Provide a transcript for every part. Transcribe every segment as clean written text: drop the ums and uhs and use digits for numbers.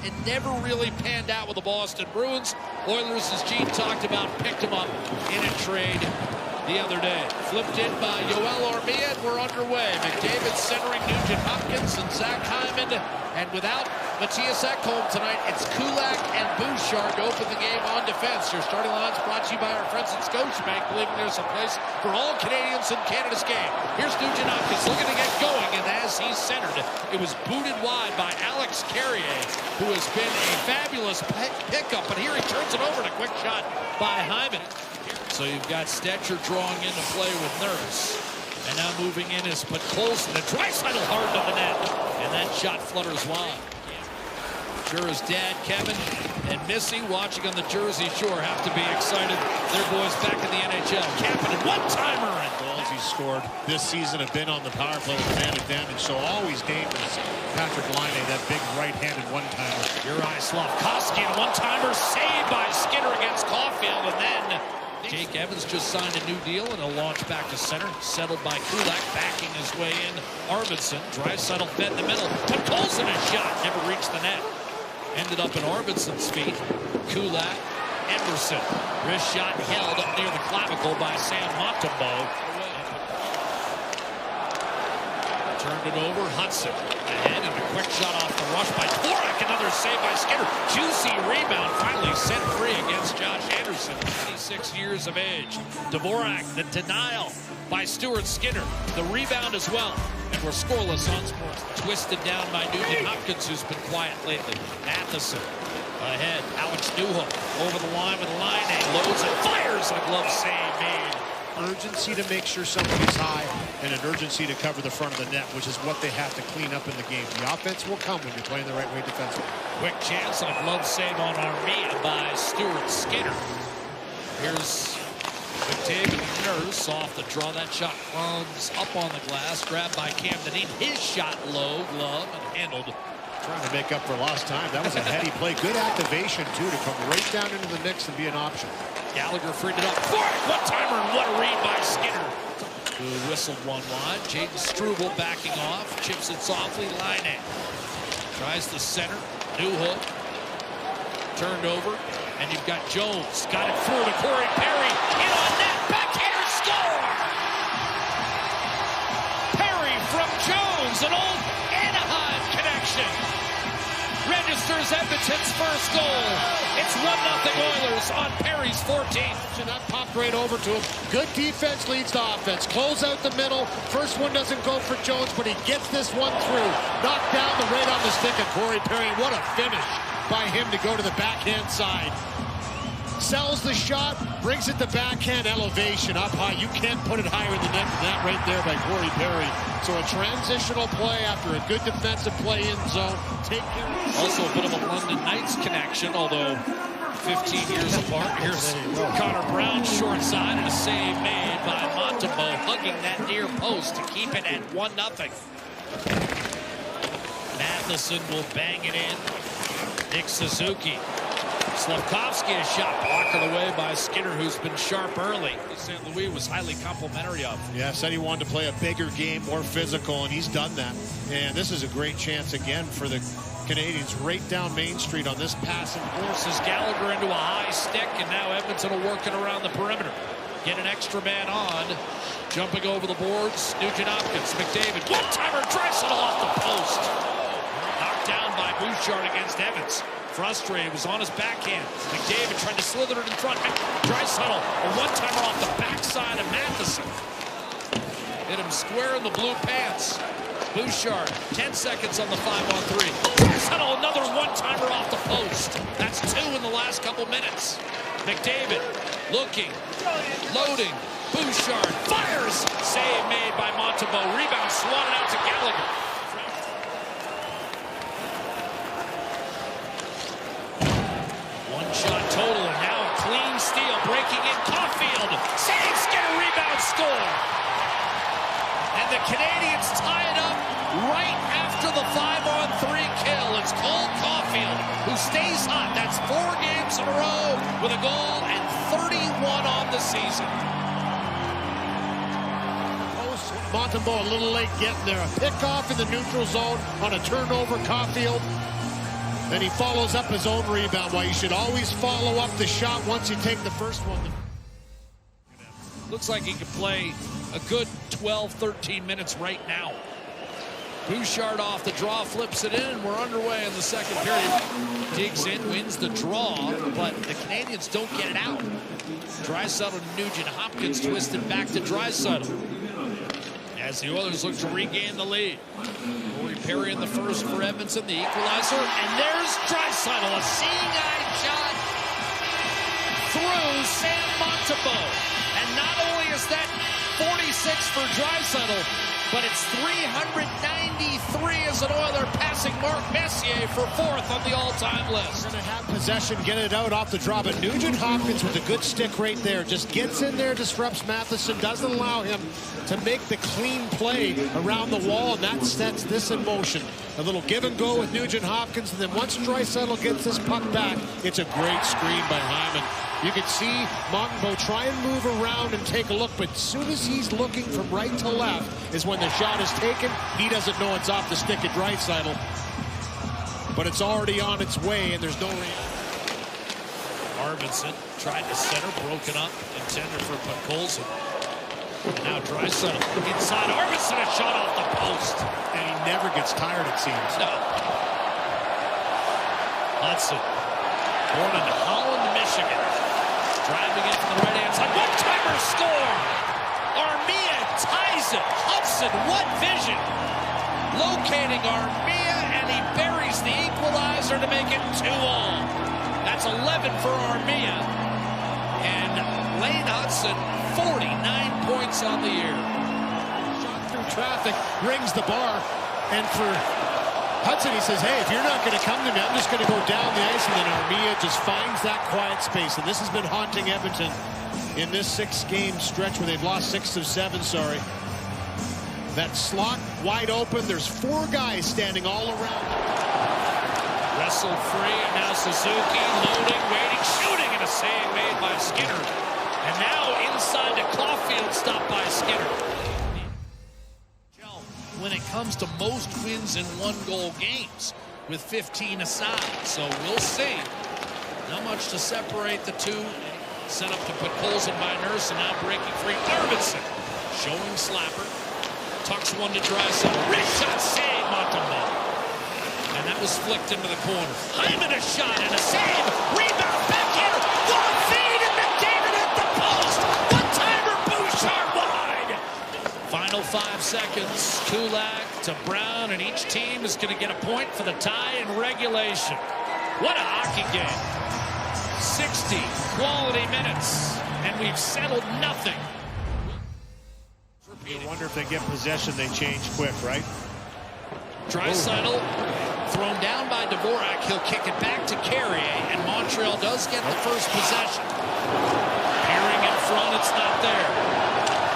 and never really panned out with the Boston Bruins. Oilers, as Gene talked about, picked him up in a trade the other day. Flipped in by Yoel Armia, and we're underway. McDavid centering Nugent Hopkins and Zach Hyman. And without Matthias Ekholm tonight, it's Kulak and Bouchard to open the game on defense. Your starting line's brought to you by our friends at Scotiabank, believing there's a place for all Canadians in Canada's game. Here's Nugent Hopkins looking to get going, and as he's centered, it was booted wide by Alex Carrier, who has been a fabulous pickup. But here he turns it over, and a quick shot by Hyman. So you've got Stetcher drawing into play with Nurse. And now moving in is Podkolzin, and Draisaitl hard to the net. And that shot flutters wide. Sure as Dad, Kevin, and Missy watching on the Jersey Shore have to be excited. Their boys back in the NHL. Kapanen, one-timer. And goals he's scored this season have been on the power play with man advantage, so always dangerous. Patrick Laine, that big right-handed one-timer. Juraj Slafkovsky, and a one-timer saved by Skinner against Caulfield. And then Jake Evans just signed a new deal, and he'll launch back to center. Settled by Kulak, backing his way in. Arvidsson, Draisaitl fed in the middle. Podkolzin a shot, never reached the net. Ended up in Arvidsson's feet. Kulak, Emerson. Wrist shot held up near the clavicle by Sam Montembeault. Turned it over, Hudson ahead, and a quick shot off the rush by Dvorak. Another save by Skinner. Juicy rebound, finally set free against Josh Anderson, 26 years of age. Dvorak, the denial by Stuart Skinner. The rebound as well. And we're scoreless on Sports. Twisted down by Nugent Hopkins, who's been quiet lately. Matheson ahead. Alex Newhook over the line with Laine. Loads and fires, and a glove save made. Urgency to make sure somebody's high, and an urgency to cover the front of the net, which is what they have to clean up in the game. The offense will come when you're playing the right way defensively. Quick chance and a glove save on Armia by Stuart Skinner. Here's McDavid, Nurse off the draw. That shot runs up on the glass, grabbed by Cam Dineen. His shot low, glove, and handled. Trying to make up for lost time. That was a heady play. Good activation, too, to come right down into the mix and be an option. Gallagher freed it up. One-timer, and what a read by Skinner. Who whistled one wide. Jaden Struble backing off. Chips it softly. Laine tries the center. Newhook. Turned over. And you've got Jones. Got it through to Corey Perry. In on net. Backhander score! Perry from Jones. An old Anaheim connection. Registers Edmonton's first goal. It's 1-0 Oilers on Perry's 14th. And that popped right over to him. Good defense leads to offense. Close out the middle. First one doesn't go for Jones, but he gets this one through. Knocked down the right on the stick of Corey Perry. What a finish by him to go to the backhand side. Sells the shot, brings it to backhand elevation up high. You can't put it higher in the net than that right there by Corey Perry. So a transitional play after a good defensive play in zone. Take care. Also a bit of a London Knights connection, although 15 years apart. Here's Connor Brown short side, and a save made by Montembeault, hugging that near post to keep it at 1-0. Matheson will bang it in. Nick Suzuki. Slafkovsky, a shot blocked away by Skinner, who's been sharp early. St. Louis was highly complimentary of. Yeah, said he wanted to play a bigger game, more physical, and he's done that. And this is a great chance again for the Canadiens right down Main Street on this pass. And forces Gallagher into a high stick, and now Edmonton will work it around the perimeter. Get an extra man on. Jumping over the boards, Nugent Hopkins, McDavid. One-timer, Draisaitl off the post. Knocked down by Bouchard against Evans. Frustrated, was on his backhand. McDavid tried to slither it in front. Draisaitl, a one-timer off the backside of Matheson. Hit him square in the blue pants. Bouchard, 10 seconds on the 5-on-3. Draisaitl, another one-timer off the post. That's 2 in the last couple minutes. McDavid, looking, loading. Bouchard, fires! Save made by Montembeault. Rebound swatted out to Gallagher. Shot total, and now a clean steal, breaking in Caulfield. Save, Skinner, rebound, score. And the Canadiens tie it up right after the 5-on-3 kill. It's Cole Caulfield, who stays hot. That's 4 games in a row with a goal and 31 on the season. Montembeault a little late getting there. A pickoff in the neutral zone on a turnover. Caulfield Then he follows up his own rebound. Why you should always follow up the shot once you take the first one. Looks like he could play a good 12, 13 minutes right now. Bouchard off the draw, flips it in, and we're underway in the second period. Digs in, wins the draw, but the Canadiens don't get it out. Draisaitl and Nugent Hopkins twisted back to Draisaitl as the Oilers look to regain the lead. Corey Perry in the first for Edmonton, the equalizer, and there's Draisaitl, a seeing-eye shot through Sam Montembeault. And not only is that 46 for Draisaitl, but it's 393 as an Oiler, passing Mark Messier for fourth on the all-time list. Going to have possession, get it out off the draw, but Nugent Hopkins with a good stick right there. Just gets in there, disrupts Matheson, doesn't allow him to make the clean play around the wall, and that sets this in motion. A little give and go with Nugent Hopkins, and then once Draisaitl gets this puck back, it's a great screen by Hyman. You can see Montembeault try and move around and take a look, but as soon as he's looking from right to left is when the shot is taken. He doesn't know it's off the stick of Draisaitl, but it's already on its way, and there's no Arvidsson tried to center, broken up, intended for Podkolzin. And now Draisaitl inside. Arvidsson, a shot off the post. And he never gets tired, it seems. No. Hudson, born in Holland, Michigan. Driving in from the right-hand side. One-timer score! Armia ties it. Hudson, what vision? Locating Armia, and he buries the equalizer to make it 2-all. That's 11 for Armia. And Lane Hudson, 49 points on the year. Shot through traffic, rings the bar, and for Hudson, he says, hey, if you're not going to come to me, I'm just going to go down the ice. And then Armia just finds that quiet space. And this has been haunting Edmonton in this 6-game stretch where they've lost 6 of 7, That slot wide open. There's 4 guys standing all around. Wrestled free, and now Suzuki loading, waiting, shooting, and a save made by Skinner. And now inside to Caulfield, stopped by Skinner. When it comes to most wins in 1-goal games with 15 aside. So we'll see how much to separate the two. Set up to Podkolzin by Nurse, and now breaking free. Arvidsson showing slapper. Tucks one to Draisaitl. Wrist shot, save Montembeault. And that was flicked into the corner. Hyman a shot and a save. Rebound back in. Long feed, and McDavid at the post. One-timer, Bouchard wide. Final 5 seconds. Kulak to Brown, and each team is going to get a point for the tie in regulation. What a hockey game. 60 quality minutes, and we've settled nothing. You wonder if they get possession, they change quick, right? Draisaitl thrown down by Dvorak. He'll kick it back to Carrier, and Montreal does get the first possession. Peering in front, it's not there.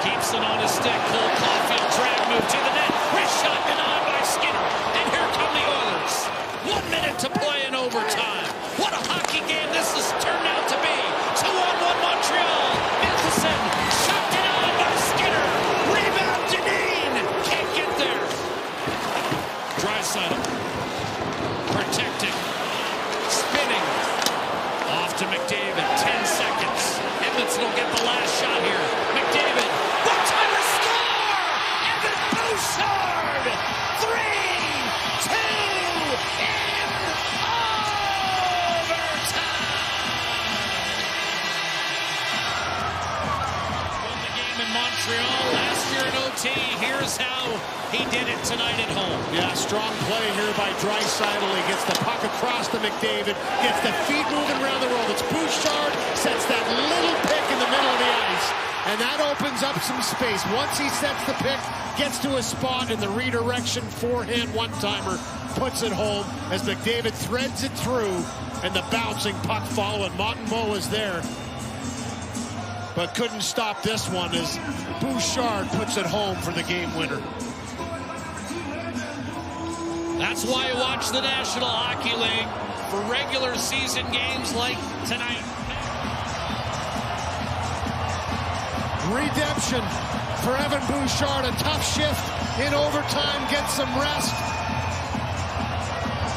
Keeps it on his stick. Cole Caulfield, drag move to the net. Wrist shot denied by Skinner. And here come the Oilers. 1 minute to play in overtime. What a hockey game this has turned out to be. 2-on-1 Montreal. Matheson, shot denied by Skinner. Rebound Deneen. Can't get there. Draisaitl protecting. Spinning. Off to McDavid. 10 seconds. Edmonton will get the last shot here. McDavid. One-timer score! Evan Bouchard! 3-2 in overtime! Won the game in Montreal last year in OT. Here's how he did it tonight at home. Yeah, strong play here by Draisaitl. He gets the puck across to McDavid, gets the feet moving around the world. It's Bouchard, sets that little pick in the middle of the ice, and that opens up some space. Once he sets the pick, gets to a spot in the redirection, forehand one-timer, puts it home as McDavid threads it through, and the bouncing puck following. Montembeault was there, but couldn't stop this one as Bouchard puts it home for the game winner. That's why you watch the National Hockey League for regular season games like tonight. Redemption for Evan Bouchard. A tough shift in overtime. Gets some rest.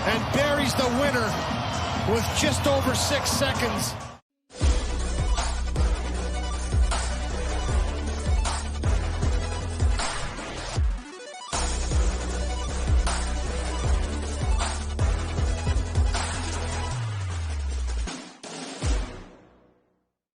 and buries the winner with just over 6 seconds.